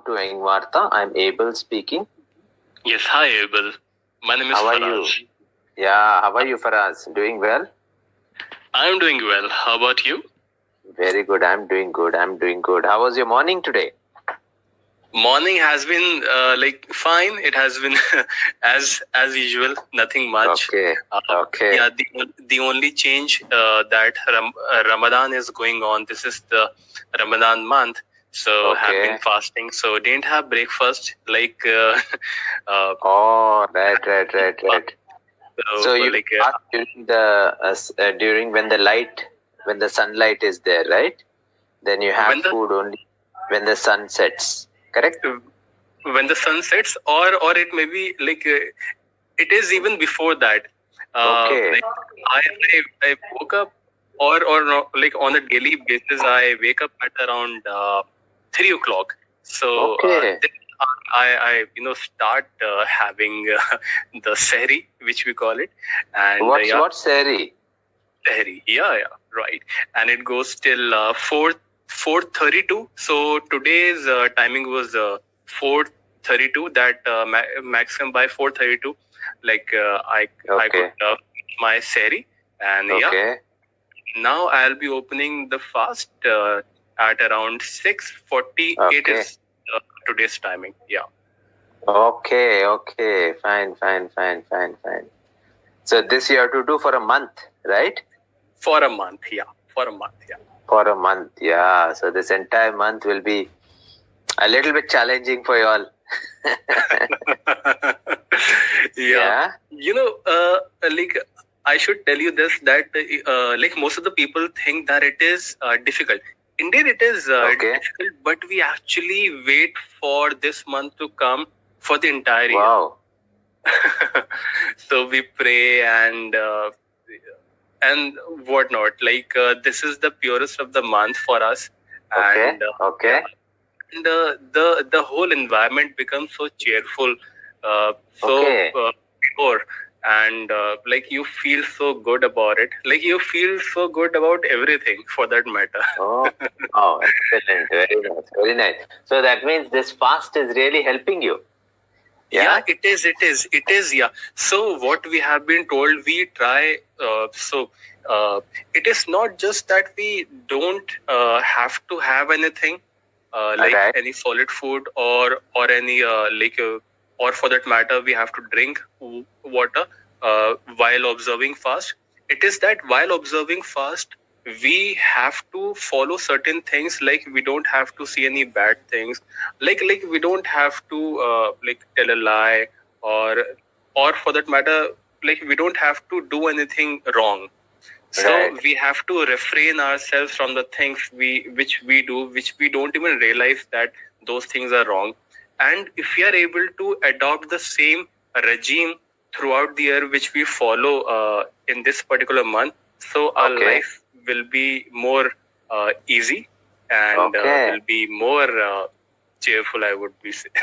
to EngVarta. I'm Abel speaking. Yes, hi Abel. My name is How are Faraz. you? Yeah, how are you, Faraz? Doing well? I'm doing well. How about you? Very good. I'm doing good. How was your morning today? Morning has been fine. It has been as usual. Nothing much. Okay. Yeah, the only change that Ramadan is going on. This is the Ramadan month. So have been fasting. So didn't have breakfast right. So you fast during when the sunlight is there, right? Then you have food only when the sun sets. Correct? When the sun sets, or it may be it is even before that. I woke up, or no, on a daily basis, I wake up at around 3 o'clock. So then I start having the sehri, which we call it. And what's sehri? Sehri, yeah, right. And it goes till 4:32. So today's timing was 4:32. That maximum by 4:32, I could my sehri, and now I'll be opening the fast at around 6:48 is today's timing. Yeah. Okay. Fine. So this you have to do for a month, right? For a month, yeah. For a month, yeah. So this entire month will be a little bit challenging for you all. Yeah. I should tell you this, that most of the people think that it is difficult. Indeed, it is difficult, but we actually wait for this month to come for the entire year. Wow. So we pray and whatnot. This is the purest of the month for us. And the whole environment becomes so cheerful, pure, and you feel so good about it. You feel so good about everything, for that matter. Excellent. Very nice. So that means this fast is really helping you. Yeah, it is. Yeah. So what we have been told, we try. It is not just that we don't have to have anything any solid food or any or for that matter, we have to drink water while observing fast. It is that while observing fast, we have to follow certain things, we don't have to see any bad things, we don't have to tell a lie, or for that matter, we don't have to do anything wrong. So we have to refrain ourselves from the things which we do, which we don't even realize that those things are wrong. And if we are able to adopt the same regime throughout the year, which we follow in this particular month, so our life will be more easy and will be more cheerful, I would be saying.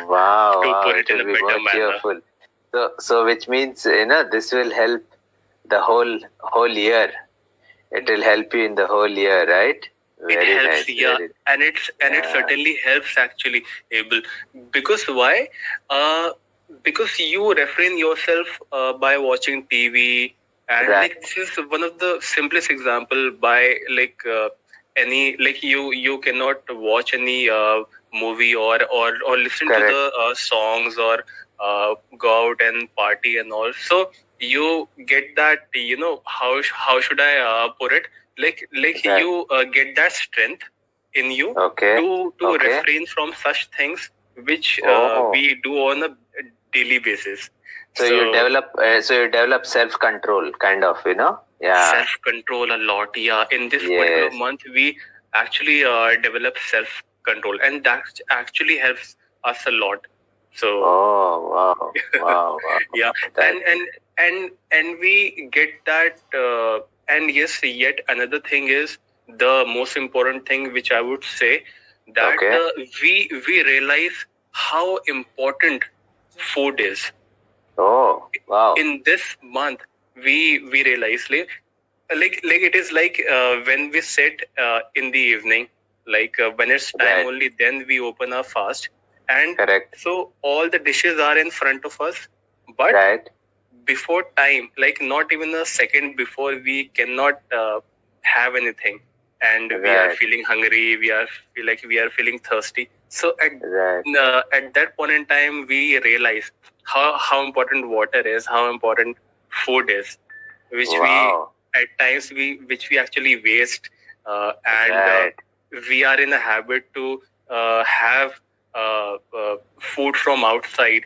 Wow. To put it in a better manner. Cheerful. So which means, this will help the whole year. It will help you in the whole year, right? Very it helps, nice. And it certainly helps actually, Abel. Because why? Because you refrain yourself by watching TV, and this is one of the simplest example. By any you cannot watch any movie or listen to the songs or go out and party and all. So you get that, how should I put it? You get that strength in you to refrain from such things which we do on a daily basis. So you develop self-control, kind of, Yeah. Self-control a lot, yeah. In this particular month, we actually develop self-control, and that actually helps us a lot. So. Wow. Yeah, and we get that. And yes, yet another thing is the most important thing, which I would say, that we realize how important food is. Oh, wow. In this month, we realize it is when we sit in the evening, Like when it's time Right. only, then we open our fast. And Correct. so all the dishes are in front of us, but Right. before time, like not even a second before, we cannot have anything, and we are Right. feeling hungry. We are feeling thirsty. So Right. at that point in time, we realize how important water is, how important food is, which Wow. we at times which we actually waste, and Right. we are in a habit to have food from outside,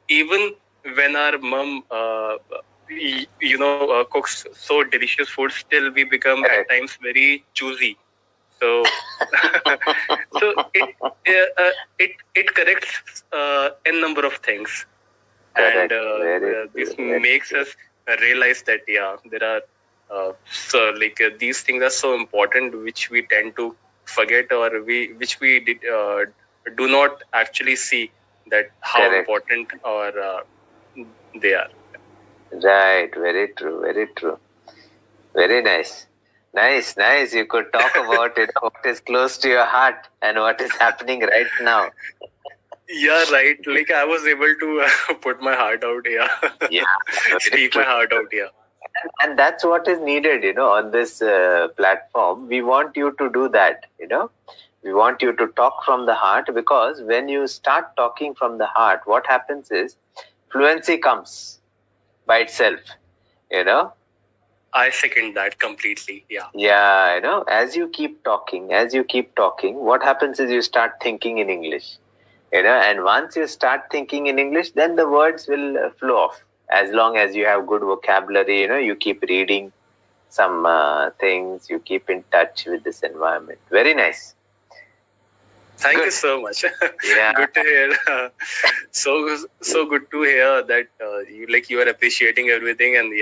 even when our mom cooks so delicious food. Still we become Correct. at times very choosy. So so it corrects n number of things. Correct. And this makes us realize that there are these things are so important, which we tend to forget, or which we do not actually see that how Correct. important or they are. Right. Very true. Very true. Very nice. Nice. You could talk about what is close to your heart and what is happening right now. Yeah, right. Like I was able to put my heart out here. Yeah. Speak my heart out here. And that's what is needed, on this platform. We want you to do that, We want you to talk from the heart, because when you start talking from the heart, what happens is fluency comes by itself, I second that completely. Yeah. Yeah, as you keep talking, what happens is you start thinking in English, and once you start thinking in English, then the words will flow off. As long as you have good vocabulary, you keep reading some things, you keep in touch with this environment. Very nice. Thank Good. you so much. Yeah. Good to hear. So good to hear that you are appreciating everything, and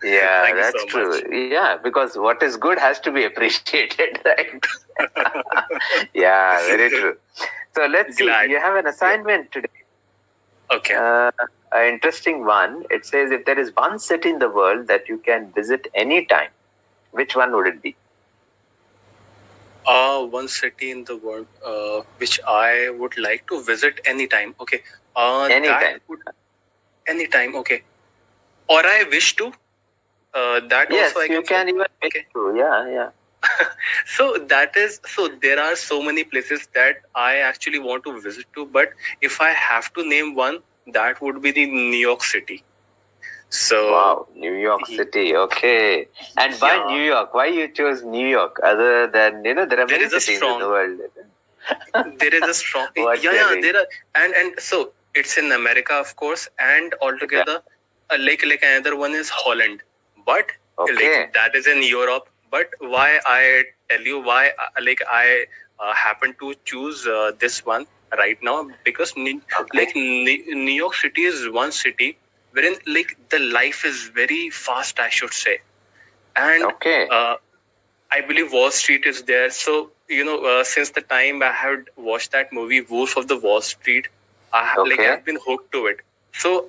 Yeah, Thank you that's so true. much. Yeah, because what is good has to be appreciated, right? Yeah, very true. So let's Glad. see. You have an assignment today. Okay. An interesting one. It says, if there is one city in the world that you can visit anytime, which one would it be? One city in the world which I would like to visit anytime. Okay. Anytime. Anytime. Okay. Or I wish to. That Yes, also I you can even wish to. Yeah. So there are so many places that I actually want to visit to, but if I have to name one, that would be the New York City. So wow, New York City. Okay. And why Yeah. New York? Why you chose New York other than, there are many is a cities strong- in the world. there is a strong What's yeah your there are and so it's in America, of course, and altogether like another one is Holland, but Okay. that is in Europe. But why I tell you why I happen to choose this one right now, because New York City is one city wherein the life is very fast, I should say, and Okay. I believe Wall Street is there. So, since the time I had watched that movie, Wolf of the Wall Street, I've been hooked to it. So